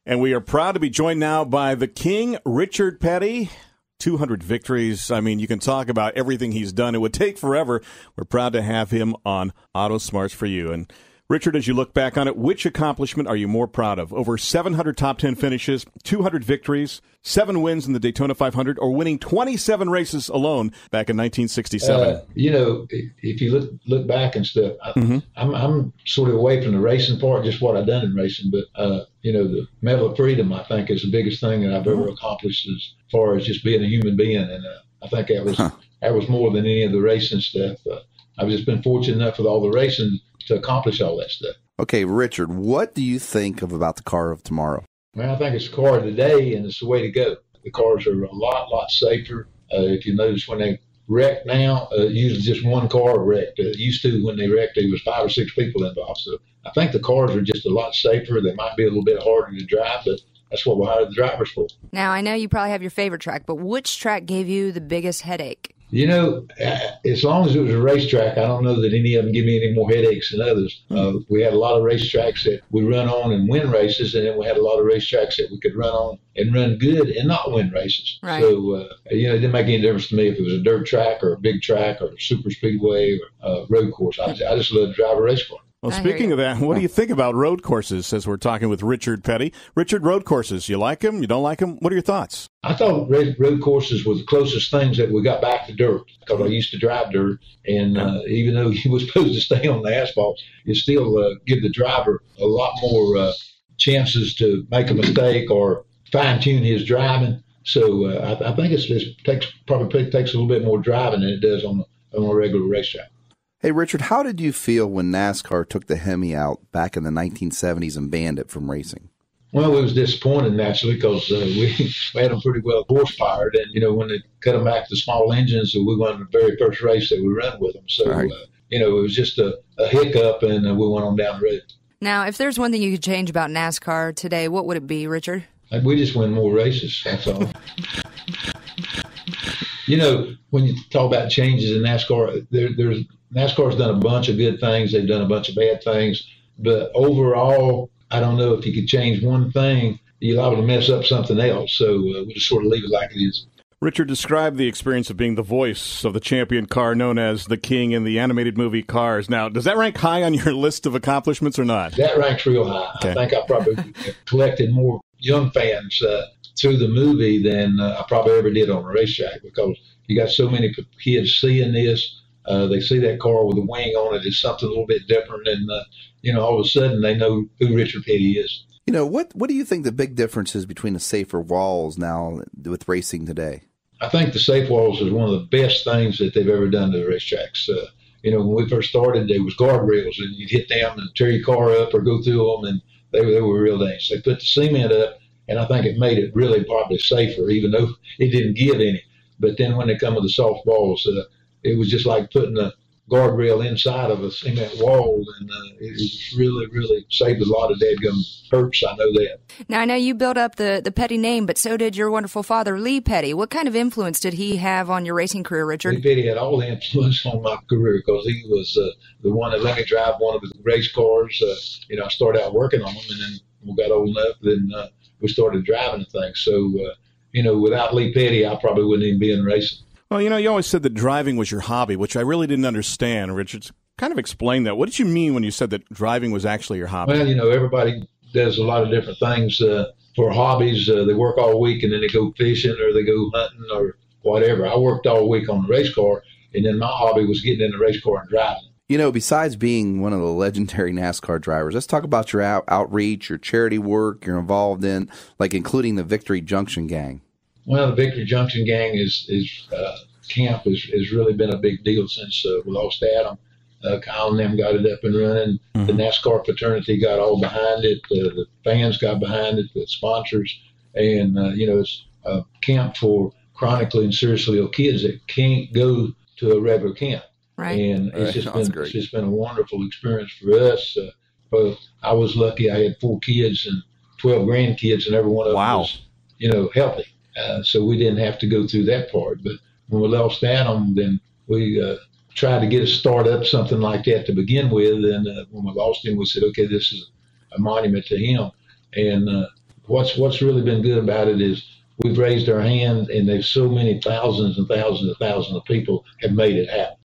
And we are proud to be joined now by the King, Richard Petty. 200 victories. I mean, you can talk about everything he's done. It would take forever. We're proud to have him on Auto Smarts for you. And Richard, as you look back on it, which accomplishment are you more proud of? Over 700 top 10 finishes, 200 victories, 7 wins in the Daytona 500, or winning 27 races alone back in 1967? If you look back and stuff, I'm sort of away from the racing part, just what I've done in racing. But, the Medal of Freedom, I think, is the biggest thing that I've ever accomplished as far as just being a human being. And I think that was more than any of the racing stuff. I've just been fortunate enough with all the racing to accomplish all that stuff. Okay, Richard, what do you think about the car of tomorrow? Well, I think it's the car of the day, and it's the way to go. The cars are a lot safer. If you notice, when they wreck now, usually just one car wrecked. Used to, when they wrecked, there was 5 or 6 people involved. So I think the cars are just a lot safer. They might be a little bit harder to drive, but that's what we hired the drivers for. Now, I know you probably have your favorite track, but which track gave you the biggest headache? As long as it was a racetrack, I don't know that any of them give me any more headaches than others. We had a lot of racetracks that we run on and win races, and then we had a lot of racetracks that we could run on and run good and not win races. Right. So, it didn't make any difference to me if it was a dirt track or a big track or a super speedway or a road course. I just love to drive a race car. Well, speaking of that, what do you think about road courses, as we're talking with Richard Petty? Richard, road courses, you like them? You don't like them? What are your thoughts? I thought road courses were the closest things that we got back to dirt, because I used to drive dirt, and even though you were supposed to stay on the asphalt, you still give the driver a lot more chances to make a mistake or fine-tune his driving. So I think it probably takes a little bit more driving than it does on a regular racetrack. Hey, Richard, how did you feel when NASCAR took the Hemi out back in the 1970s and banned it from racing? Well, it was disappointing, naturally, because we had them pretty well horse-powered. And, when they cut them back to small engines, we won the very first race that we ran with them. So, right. It was just a hiccup, and we went on down the road. Now, if there's one thing you could change about NASCAR today, what would it be, Richard? We just win more races, that's all. When you talk about changes in NASCAR, NASCAR's done a bunch of good things. They've done a bunch of bad things. But overall, I don't know if you could change one thing, you're liable to mess up something else. So we'll just sort of leave it like it is. Richard, describe the experience of being the voice of the champion car known as the King in the animated movie Cars. Now, does that rank high on your list of accomplishments or not? That ranks real high. Okay. I think I probably collected more young fans through the movie than I probably ever did on a racetrack, because you got so many kids seeing this. They see that car with a wing on it. It's something a little bit different, and all of a sudden they know who Richard Petty is. What do you think the big difference is between the safer walls now with racing today? I think the safe walls is one of the best things that they've ever done to the racetracks. When we first started, there was guardrails, and you'd hit them and tear your car up or go through them, and they were real dangerous. They put the cement up, and I think it made it really probably safer, even though it didn't give any. But then when they come with the soft walls, it was just like putting a guardrail inside of a cement wall, and it really, really saved a lot of dadgum hurts. I know that. Now, I know you built up the Petty name, but so did your wonderful father, Lee Petty. What kind of influence did he have on your racing career, Richard? Lee Petty had all the influence on my career, because he was the one that let me drive one of his race cars. I started out working on them, and then we got old enough, then we started driving the thing. So, without Lee Petty, I probably wouldn't even be in racing. Well, you always said that driving was your hobby, which I really didn't understand. Richard, kind of explain that. What did you mean when you said that driving was actually your hobby? Well, everybody does a lot of different things for hobbies. They work all week, and then they go fishing or they go hunting or whatever. I worked all week on the race car, and then my hobby was getting in the race car and driving. Besides being one of the legendary NASCAR drivers, let's talk about your outreach, your charity work you're involved in, like including the Victory Junction Gang. Well, the Victory Junction Gang camp has really been a big deal since we lost Adam. Kyle and them got it up and running. Mm-hmm. The NASCAR fraternity got all behind it. The fans got behind it, the sponsors. And, it's a camp for chronically and seriously ill kids that can't go to a regular camp. Right. And it's just been a wonderful experience for us. But I was lucky. I had 4 kids and 12 grandkids, and every one of them was, healthy. So we didn't have to go through that part. But when we lost Adam, then we tried to get a start up something like that to begin with. And when we lost him, we said, okay, this is a monument to him. And what's really been good about it is we've raised our hand, and there's so many thousands and thousands and thousands of people have made it happen.